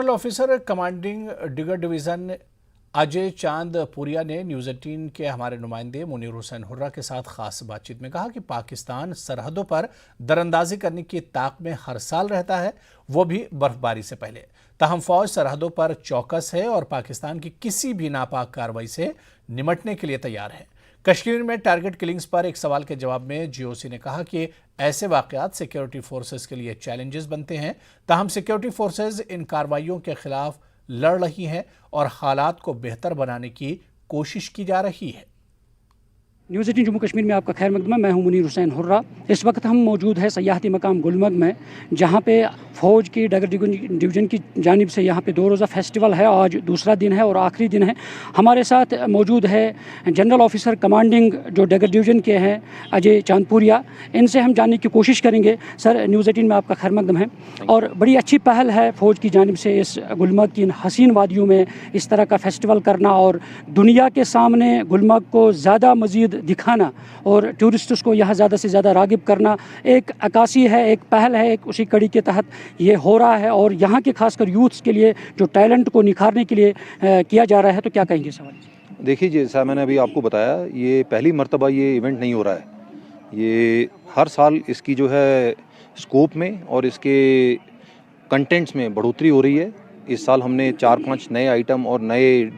General officer commanding digger division Ajay चांद पुरिया ने न्यूज़ 18 के हमारे नुमाइंदे मुनीर हुसैन हुर्रा के साथ खास बातचीत में कहा कि पाकिस्तान सरहदों पर दरअंदाजी करने की ताक में हर साल रहता है, वो भी बर्फबारी से पहले। ताहम फौज सरहदों पर चौकस है और पाकिस्तान की किसी भी नापाक कार्रवाई से निमटने के लिए तैयार है। कश्मीर में टारगेट किलिंग्स पर एक सवाल के जवाब में जीओसी ने कहा कि ऐसे वाकयात सिक्योरिटी फोर्सेस के लिए चैलेंजेस बनते हैं। ताहम सिक्योरिटी फोर्सेस इन कार्रवाइयों के खिलाफ लड़ रही हैं और हालात को बेहतर बनाने की कोशिश की जा रही है। न्यूज़ 18 जम्मू कश्मीर में आपका खैर मकदमा। मैं हूं मुनीर हुसैन हुर्रा। इस वक्त हम मौजूद हैं सयाहती मकाम गुलमर्ग में, जहां पे फ़ौज की डगर डिवीज़न की जानिब से यहाँ पे 2 रोज़ा फेस्टिवल है। आज दूसरा दिन है और आखिरी दिन है। हमारे साथ मौजूद है जनरल ऑफिसर कमांडिंग जो डगर डिवीज़न के हैं अजय चांद पुरिया। इनसे हम जानने की कोशिश करेंगे। सर, न्यूज़ 18 में आपका खैर मकदम है और बड़ी अच्छी पहल है फ़ौज की जानिब से इस गुलमर्ग की इन हसीन वादियों में इस तरह का फेस्टिवल करना और दुनिया के सामने गुलमर्ग को ज़्यादा मज़ीद दिखाना और टूरिस्ट्स को यहाँ ज़्यादा से ज़्यादा रागिब करना एक अक्कासी है, एक पहल है, एक उसी कड़ी के तहत ये हो रहा है और यहाँ के खासकर यूथ्स के लिए जो टैलेंट को निखारने के लिए किया जा रहा है। तो क्या कहेंगे सवाल? देखिए, जैसा मैंने अभी आपको बताया, ये पहली मर्तबा ये इवेंट नहीं हो रहा है। ये हर साल इसकी जो है स्कोप में और इसके कंटेंट्स में बढ़ोतरी हो रही है। इस साल हमने 4-5 नए आइटम और नए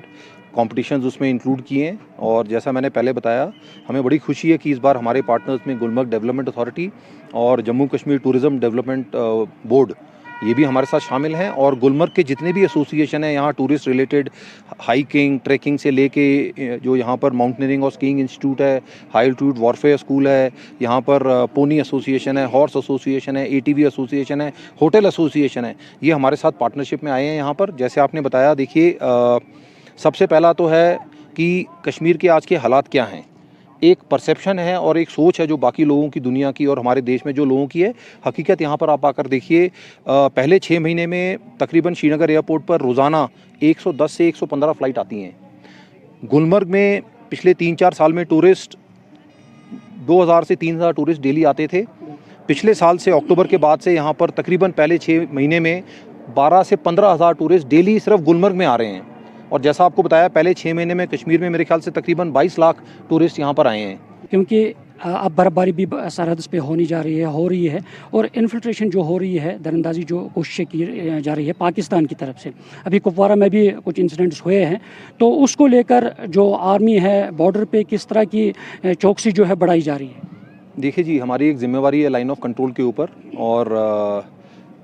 कॉम्पिटिशन्स उसमें इंक्लूड किए हैं और जैसा मैंने पहले बताया, हमें बड़ी खुशी है कि इस बार हमारे पार्टनर्स में गुलमर्ग डेवलपमेंट अथॉरिटी और Jammu Kashmir tourism development board ये भी हमारे साथ शामिल हैं और गुलमर्ग के जितने भी एसोसिएशन हैं यहाँ टूरिस्ट रिलेटेड, हाइकिंग ट्रैकिंग से लेके जो यहाँ पर माउंटेनियरिंग और स्कीइंग इंस्टीट्यूट है, हाई एल्टीट्यूड वॉरफेयर स्कूल है, यहाँ पर पोनी एसोसिएशन है, हॉर्स एसोसिएशन है, एटीवी एसोसिएशन है, होटल एसोसिएशन है, ये हमारे साथ पार्टनरशिप में आए हैं यहाँ पर। जैसे आपने बताया, देखिए सबसे पहला तो है कि कश्मीर के आज के हालात क्या हैं। एक परसेप्शन है और एक सोच है जो बाकी लोगों की, दुनिया की और हमारे देश में जो लोगों की है। हकीकत यहाँ पर आप आकर देखिए, पहले 6 महीने में तकरीबन श्रीनगर एयरपोर्ट पर रोज़ाना 110 से 115 फ़्लाइट आती हैं। गुलमर्ग में पिछले 3-4 साल में टूरिस्ट 2000 से 3000 टूरिस्ट डेली आते थे। पिछले साल से अक्टूबर के बाद से यहाँ पर तकरीबन पहले 6 महीने में 12 से 15,000 टूरिस्ट डेली सिर्फ गुलमर्ग में आ रहे हैं। और जैसा आपको बताया, पहले 6 महीने में कश्मीर में मेरे ख्याल से तकरीबन 22 लाख टूरिस्ट यहाँ पर आए हैं। क्योंकि अब बर्फबारी भी सरहद पे होनी जा रही है और इन्फिल्ट्रेशन जो हो रही है, दरअंदाजी जो कोशिशें की जा रही है पाकिस्तान की तरफ से। अभी कुपवारा में भी कुछ इंसिडेंट्स हुए हैं, तो उसको लेकर जो आर्मी है बॉर्डर पे किस तरह की चौकसी जो है बढ़ाई जा रही है? देखिए जी, हमारी एक जिम्मेवारी है लाइन ऑफ कंट्रोल के ऊपर और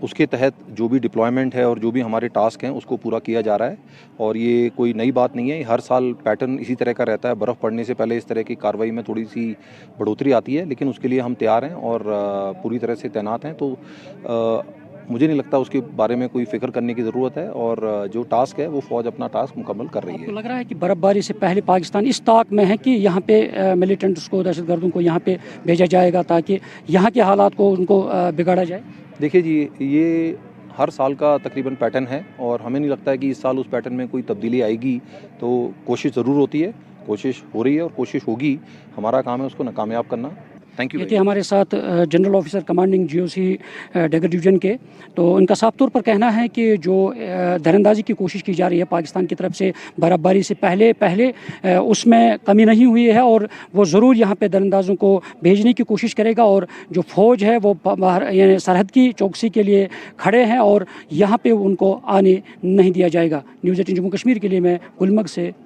उसके तहत जो भी डिप्लॉयमेंट है और जो भी हमारे टास्क हैं उसको पूरा किया जा रहा है। और ये कोई नई बात नहीं है, हर साल पैटर्न इसी तरह का रहता है। बर्फ़ पड़ने से पहले इस तरह की कार्रवाई में थोड़ी सी बढ़ोतरी आती है, लेकिन उसके लिए हम तैयार हैं और पूरी तरह से तैनात हैं। तो मुझे नहीं लगता उसके बारे में कोई फिक्र करने की ज़रूरत है और जो टास्क है वो फ़ौज अपना टास्क मुकम्मल कर रही है। आपको लग रहा है कि बर्फबारी से पहले पाकिस्तान इस ताक में है कि यहाँ पे मिलिटेंट्स को, दहशतगर्दों को यहाँ पे भेजा जाएगा ताकि यहाँ के हालात को उनको बिगाड़ा जाए? देखिए जी, ये हर साल का तकरीबन पैटर्न है और हमें नहीं लगता है कि इस साल उस पैटर्न में कोई तब्दीली आएगी। तो कोशिश ज़रूर होती है, कोशिश हो रही है और कोशिश होगी। हमारा काम है उसको नाकामयाब करना। Thank you. ये थे हमारे साथ जनरल ऑफिसर कमांडिंग जीओसी डगर डिवीज़न के। तो उनका साफ तौर पर कहना है कि जो दरअंदाजी की कोशिश की जा रही है पाकिस्तान की तरफ से बर्फबारी से पहले उसमें कमी नहीं हुई है और वो ज़रूर यहाँ पे दरअंदाजों को भेजने की कोशिश करेगा और जो फ़ौज है वो बाहर यानी सरहद की चौकसी के लिए खड़े हैं और यहाँ पे उनको आने नहीं दिया जाएगा। न्यूज़ 18 जम्मू कश्मीर के लिए मैं गुलमर्ग से